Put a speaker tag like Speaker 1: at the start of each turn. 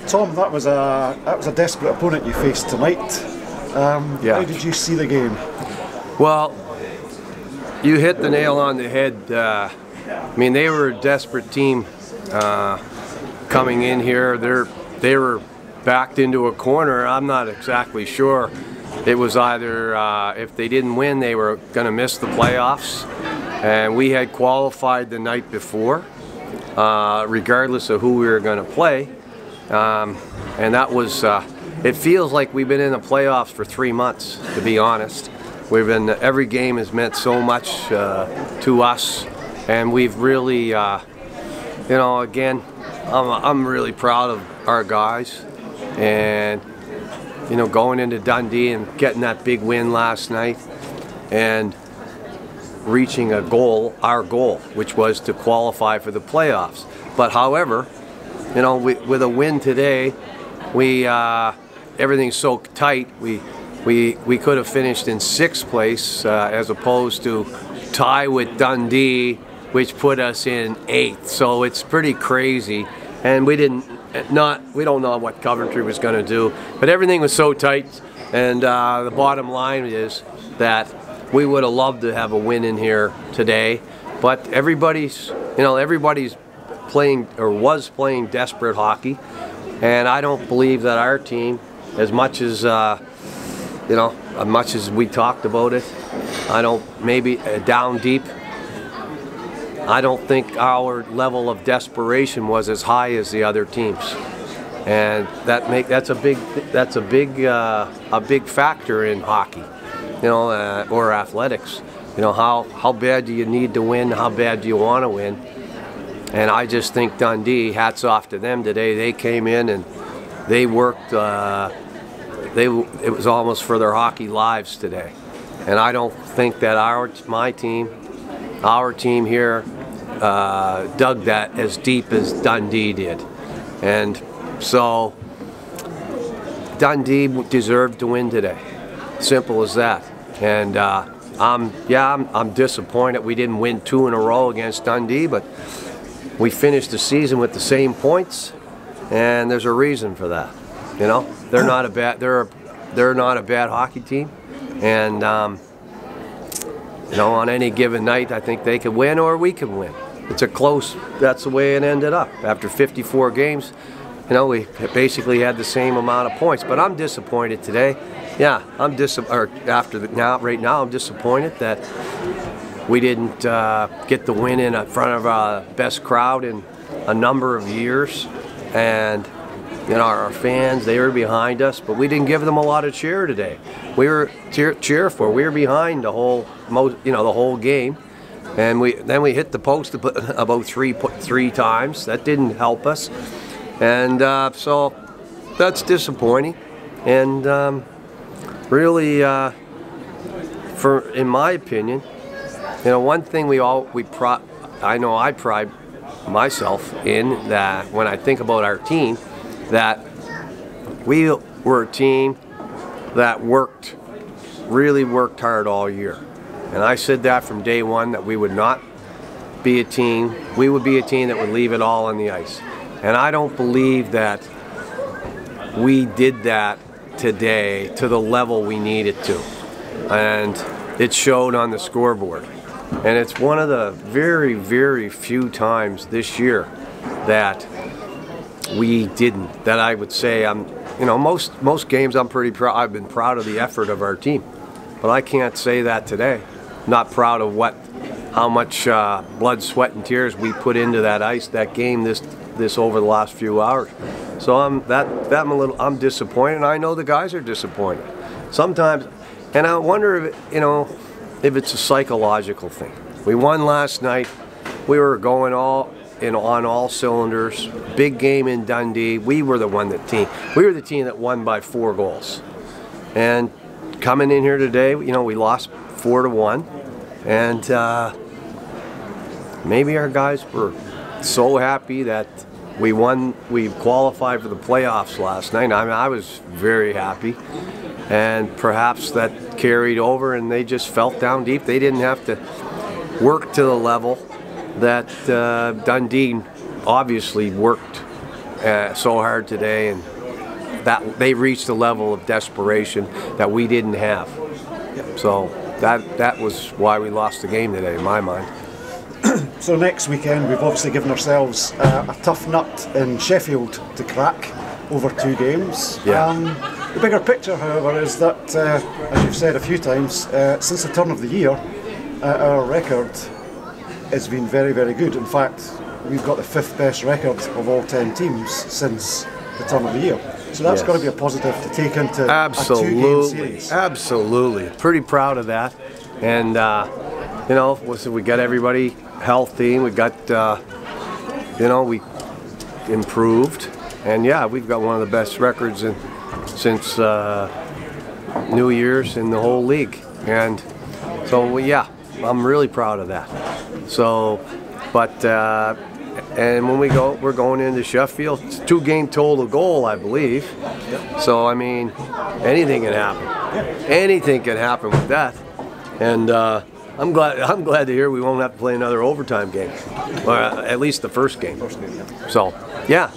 Speaker 1: Tom, that was a desperate opponent you faced tonight.
Speaker 2: Yeah.
Speaker 1: How did you see the game?
Speaker 2: Well, you hit the nail on the head. I mean, they were a desperate team coming in here. They were backed into a corner. I'm not exactly sure. It was either if they didn't win, they were going to miss the playoffs, and we had qualified the night before, regardless of who we were going to play. And that was, it feels like we've been in the playoffs for 3 months, to be honest. Every game has meant so much to us, and we've really, again, I'm really proud of our guys, and, going into Dundee and getting that big win last night, and reaching our goal, which was to qualify for the playoffs. But however, with a win today, everything's so tight. We could have finished in 6th place as opposed to tie with Dundee, which put us in 8th. So it's pretty crazy, and we don't know what Coventry was going to do, but everything was so tight. And the bottom line is that we would have loved to have a win in here today, but everybody's playing or was playing desperate hockey, and I don't believe that our team, as much as we talked about it, maybe down deep, I don't think our level of desperation was as high as the other teams, and that's a big factor in hockey, or athletics. How bad do you need to win? How bad do you want to win? And I just think Dundee, hats off to them today. They came in and they worked. It was almost for their hockey lives today. And I don't think that our team here dug that as deep as Dundee did. And so Dundee deserved to win today. Simple as that. And I'm disappointed we didn't win 2 in a row against Dundee, but we finished the season with the same points, and there's a reason for that. They're not a bad hockey team, and on any given night, I think they could win or we could win. It's a close. That's the way it ended up. After 54 games, we basically had the same amount of points. But I'm disappointed today. Yeah, right now, I'm disappointed that we didn't get the win in front of our best crowd in a number of years, and our fans, they were behind us, but we didn't give them a lot of cheer today. We were cheer for. We were behind the whole game, and then we hit the post about three times. That didn't help us, and so that's disappointing. And really, in my opinion, one thing I pride myself in, that when I think about our team, that we were a team that really worked hard all year. And I said that from day one, that we would not be a team, we would be a team that would leave it all on the ice. And I don't believe that we did that today to the level we needed to. And it showed on the scoreboard. And it's one of the very, very few times this year that we didn't. That I would say, most games I'm pretty proud. I've been proud of the effort of our team, but I can't say that today. Not proud of how much blood, sweat, and tears we put into that ice, that game, this over the last few hours. So I'm disappointed, and I know the guys are disappointed. Sometimes, and I wonder if it's a psychological thing. We won last night. We were going on all cylinders. Big game in Dundee. We were the team that won by 4 goals. And coming in here today, we lost 4-1, and maybe our guys were so happy that we won. We qualified for the playoffs last night. I was very happy, and perhaps that carried over, and they just felt down deep. They didn't have to work to the level that Dundee obviously worked so hard today, and that they reached a level of desperation that we didn't have. So that was why we lost the game today, in my mind.
Speaker 1: So next weekend we've obviously given ourselves a tough nut in Sheffield to crack over 2 games.
Speaker 2: Yeah.
Speaker 1: The bigger picture, however, is that, as you've said a few times, since the turn of the year, our record has been very, very good. In fact, we've got the 5th best record of all 10 teams since the turn of the year. So that's got to be a positive to take into a 2-game series.
Speaker 2: Absolutely. Pretty proud of that. And, you know, we got everybody healthy. We got, you know, we improved. And, yeah, we've got one of the best records since New Year's in the whole league. And so, yeah, I'm really proud of that. So, but... and when we're going into Sheffield, it's a 2-game total goal, I believe. So I mean, anything can happen. Anything can happen with that. And I'm glad to hear we won't have to play another overtime game, or at least the first game. So yeah.